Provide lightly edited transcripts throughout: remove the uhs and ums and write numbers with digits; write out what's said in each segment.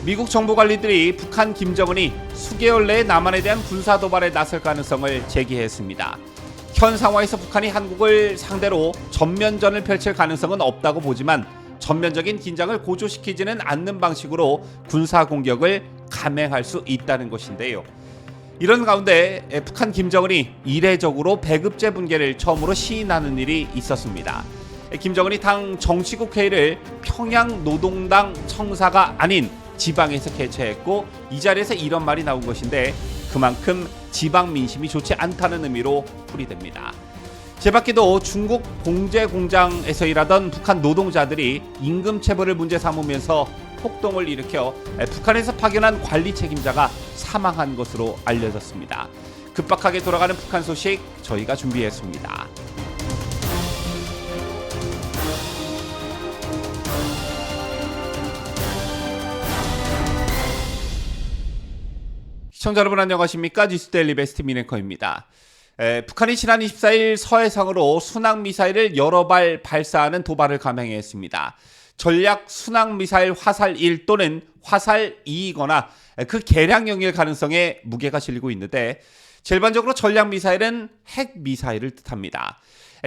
미국 정보 관리들이 북한 김정은이 수개월 내에 남한에 대한 군사 도발에 나설 가능성을 제기했습니다. 현 상황에서 북한이 한국을 상대로 전면전을 펼칠 가능성은 없다고 보지만 전면적인 긴장을 고조시키지는 않는 방식으로 군사 공격을 감행할 수 있다는 것인데요. 이런 가운데 북한 김정은이 이례적으로 배급제 붕괴를 처음으로 시인하는 일이 있었습니다. 김정은이 당 정치국 회의를 평양 노동당 청사가 아닌 지방에서 개최했고, 이 자리에서 이런 말이 나온 것인데 그만큼 지방 민심이 좋지 않다는 의미로 풀이됩니다. 제밖에도 중국 봉제 공장에서 일하던 북한 노동자들이 임금 체불을 문제 삼으면서 폭동을 일으켜 북한에서 파견한 관리 책임자가 사망한 것으로 알려졌습니다. 급박하게 돌아가는 북한 소식 저희가 준비했습니다. 시청자 여러분 안녕하십니까? 뉴스데일리 베스트 미네커입니다. 북한이 지난 24일 서해상으로 순항미사일을 여러 발 발사하는 도발을 감행했습니다. 전략 순항미사일 화살 1 또는 화살 2이거나 그 개량 영일 가능성에 무게가 실리고 있는데, 일반적으로 전략미사일은 핵미사일을 뜻합니다.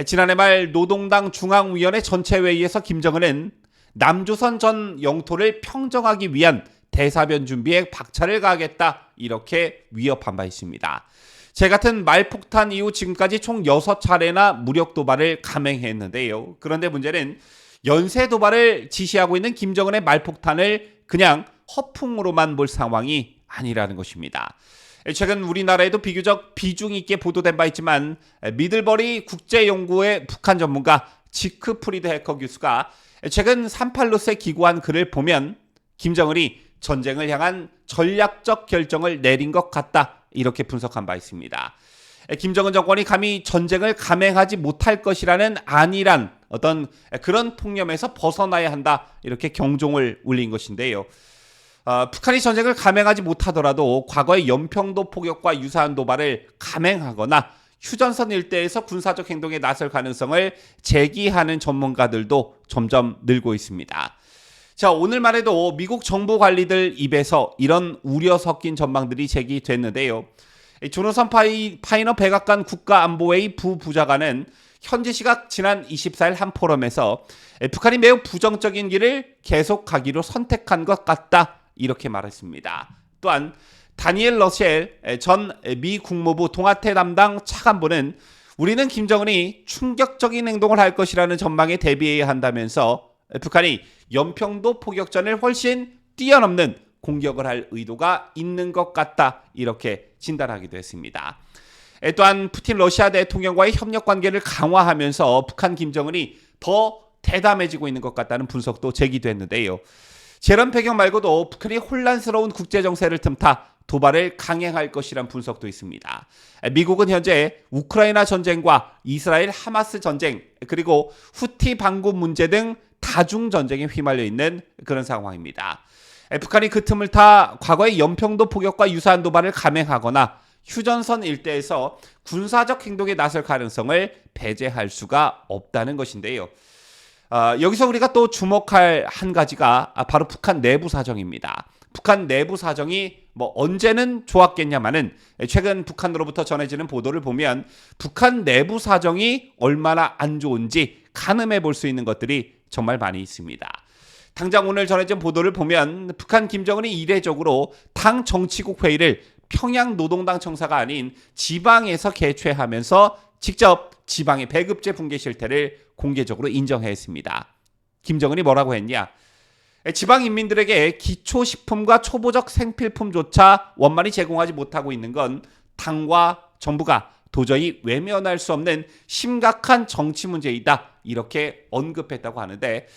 지난해 말 노동당 중앙위원회 전체회의에서 김정은은 남조선 전 영토를 평정하기 위한 대사변 준비에 박차를 가하겠다, 이렇게 위협한 바 있습니다. 제 같은 말폭탄 이후 지금까지 총 6차례나 무력 도발을 감행했는데요. 그런데 문제는 연쇄 도발을 지시하고 있는 김정은의 말폭탄을 그냥 허풍으로만 볼 상황이 아니라는 것입니다. 최근 우리나라에도 비교적 비중 있게 보도된 바 있지만, 미들버리 국제연구의 북한 전문가 지크프리드 해커 교수가 최근 38로스에 기고한 글을 보면 김정은이 전쟁을 향한 전략적 결정을 내린 것 같다, 이렇게 분석한 바 있습니다. 김정은 정권이 감히 전쟁을 감행하지 못할 것이라는 안일한 어떤 그런 통념에서 벗어나야 한다, 이렇게 경종을 울린 것인데요. 북한이 전쟁을 감행하지 못하더라도 과거의 연평도 포격과 유사한 도발을 감행하거나 휴전선 일대에서 군사적 행동에 나설 가능성을 제기하는 전문가들도 점점 늘고 있습니다. 자, 오늘만 해도 미국 정보 관리들 입에서 이런 우려 섞인 전망들이 제기됐는데요. 조노선 파이너 백악관 국가안보회의 부부장관은 현지 시각 지난 24일 한 포럼에서 북한이 매우 부정적인 길을 계속 가기로 선택한 것 같다, 이렇게 말했습니다. 또한 다니엘 러셀 전 미 국무부 동아태 담당 차관보는 우리는 김정은이 충격적인 행동을 할 것이라는 전망에 대비해야 한다면서 북한이 연평도 포격전을 훨씬 뛰어넘는 공격을 할 의도가 있는 것 같다, 이렇게 진단하기도 했습니다. 또한 푸틴 러시아 대통령과의 협력 관계를 강화하면서 북한 김정은이 더 대담해지고 있는 것 같다는 분석도 제기됐는데요. 이런 배경 말고도 북한이 혼란스러운 국제정세를 틈타 도발을 강행할 것이란 분석도 있습니다. 미국은 현재 우크라이나 전쟁과 이스라엘 하마스 전쟁, 그리고 후티 반군 문제 등 다중 전쟁에 휘말려 있는 그런 상황입니다. 북한이 그 틈을 타 과거의 연평도 포격과 유사한 도발을 감행하거나 휴전선 일대에서 군사적 행동에 나설 가능성을 배제할 수가 없다는 것인데요. 여기서 우리가 또 주목할 한 가지가 바로 북한 내부 사정입니다. 북한 내부 사정이 언제는 좋았겠냐마는 최근 북한으로부터 전해지는 보도를 보면 북한 내부 사정이 얼마나 안 좋은지 가늠해 볼 수 있는 것들이 정말 많이 있습니다. 당장 오늘 전해진 보도를 보면 북한 김정은이 이례적으로 당 정치국 회의를 평양 노동당 청사가 아닌 지방에서 개최하면서 직접 지방의 배급제 붕괴 실태를 공개적으로 인정했습니다. 김정은이 뭐라고 했냐? 지방 인민들에게 기초식품과 초보적 생필품조차 원만히 제공하지 못하고 있는 건 당과 정부가 도저히 외면할 수 없는 심각한 정치 문제이다, 이렇게 언급했다고 하는데,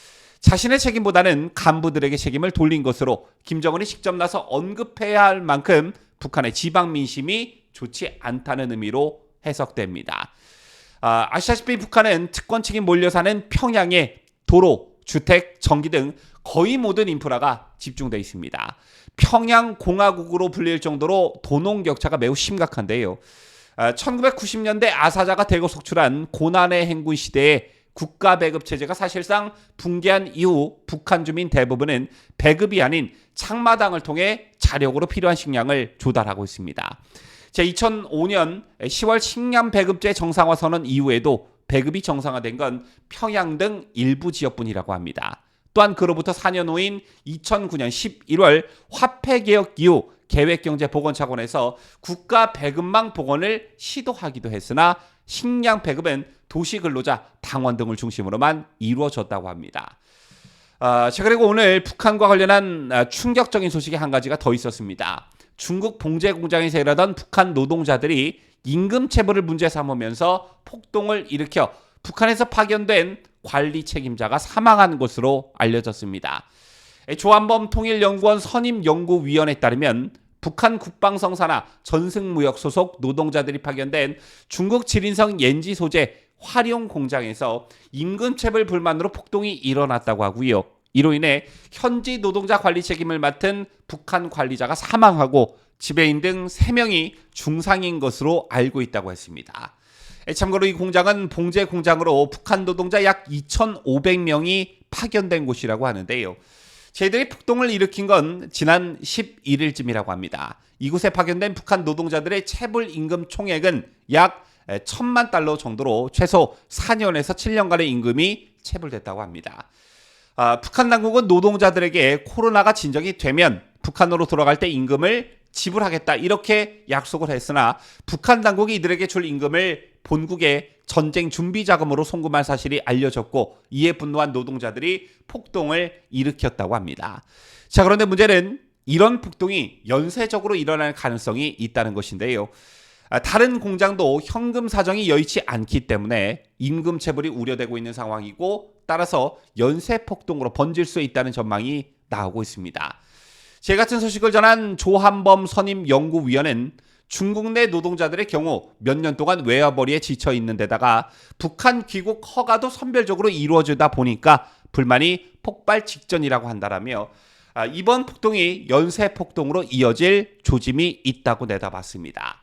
자신의 책임보다는 간부들에게 책임을 돌린 것으로 김정은이 직접 나서 언급해야 할 만큼 북한의 지방 민심이 좋지 않다는 의미로 해석됩니다. 아시다시피 북한은 특권층이 몰려 사는 평양에 도로, 주택, 전기 등 거의 모든 인프라가 집중되어 있습니다. 평양공화국으로 불릴 정도로 도농 격차가 매우 심각한데요. 1990년대 아사자가 대거 속출한 고난의 행군 시대에 국가 배급 체제가 사실상 붕괴한 이후 북한 주민 대부분은 배급이 아닌 창마당을 통해 자력으로 필요한 식량을 조달하고 있습니다. 제 2005년 10월 식량 배급제 정상화 선언 이후에도 배급이 정상화된 건 평양 등 일부 지역뿐이라고 합니다. 또한 그로부터 4년 후인 2009년 11월 화폐개혁 이후 계획경제보건차원에서 국가 배급망 복원을 시도하기도 했으나 식량 배급은 도시근로자, 당원 등을 중심으로만 이루어졌다고 합니다. 자, 그리고 오늘 북한과 관련한 충격적인 소식이 한 가지가 더 있었습니다. 중국 봉제 공장에서 일하던 북한 노동자들이 임금 체불을 문제 삼으면서 폭동을 일으켜 북한에서 파견된 관리 책임자가 사망한 것으로 알려졌습니다. 조한범 통일연구원 선임연구위원에 따르면 북한 국방성 산하 전승무역 소속 노동자들이 파견된 중국 지린성 옌지 소재 화룡 공장에서 임금체불 불만으로 폭동이 일어났다고 하고요. 이로 인해 현지 노동자 관리 책임을 맡은 북한 관리자가 사망하고 지배인 등 3명이 중상인 것으로 알고 있다고 했습니다. 참고로 이 공장은 봉제 공장으로 북한 노동자 약 2,500명이 파견된 곳이라고 하는데요. 저희들이 폭동을 일으킨 건 지난 11일쯤이라고 합니다. 이곳에 파견된 북한 노동자들의 체불 임금 총액은 약 1,000만 달러 정도로 최소 4년에서 7년간의 임금이 체불됐다고 합니다. 북한 당국은 노동자들에게 코로나가 진정이 되면 북한으로 돌아갈 때 임금을 지불하겠다 이렇게 약속을 했으나 북한 당국이 이들에게 줄 임금을 본국에 전쟁 준비 자금으로 송금할 사실이 알려졌고 이에 분노한 노동자들이 폭동을 일으켰다고 합니다. 자, 그런데 문제는 이런 폭동이 연쇄적으로 일어날 가능성이 있다는 것인데요. 다른 공장도 현금 사정이 여의치 않기 때문에 임금 체불이 우려되고 있는 상황이고 따라서 연쇄 폭동으로 번질 수 있다는 전망이 나오고 있습니다. 제 같은 소식을 전한 조한범 선임연구위원은 중국 내 노동자들의 경우 몇 년 동안 외화벌이에 지쳐 있는 데다가 북한 귀국 허가도 선별적으로 이루어지다 보니까 불만이 폭발 직전이라고 한다라며 이번 폭동이 연쇄 폭동으로 이어질 조짐이 있다고 내다봤습니다.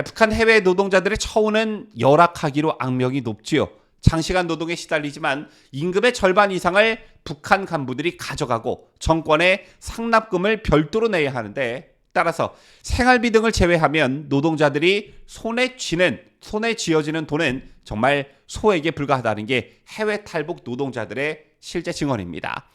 북한 해외 노동자들의 처우는 열악하기로 악명이 높지요. 장시간 노동에 시달리지만 임금의 절반 이상을 북한 간부들이 가져가고 정권에 상납금을 별도로 내야 하는데 따라서 생활비 등을 제외하면 노동자들이 손에 쥐어지는 돈은 정말 소액에 불과하다는 게 해외 탈북 노동자들의 실제 증언입니다.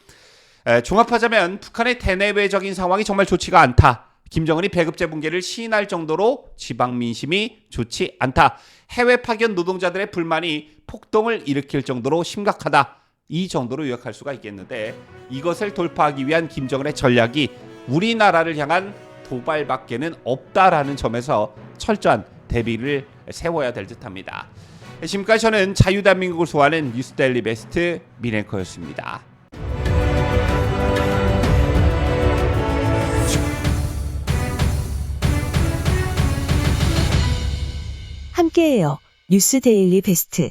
종합하자면 북한의 대내외적인 상황이 정말 좋지가 않다. 김정은이 배급제 붕괴를 시인할 정도로 지방 민심이 좋지 않다. 해외 파견 노동자들의 불만이 폭동을 일으킬 정도로 심각하다. 이 정도로 요약할 수가 있겠는데 이것을 돌파하기 위한 김정은의 전략이 우리나라를 향한 도발밖에는 없다라는 점에서 철저한 대비를 세워야 될 듯합니다. 지금까지 저는 자유대한민국을 소화하는 뉴스데일리 베스트 민앵커였습니다. 함께해요. 뉴스데일리 베스트.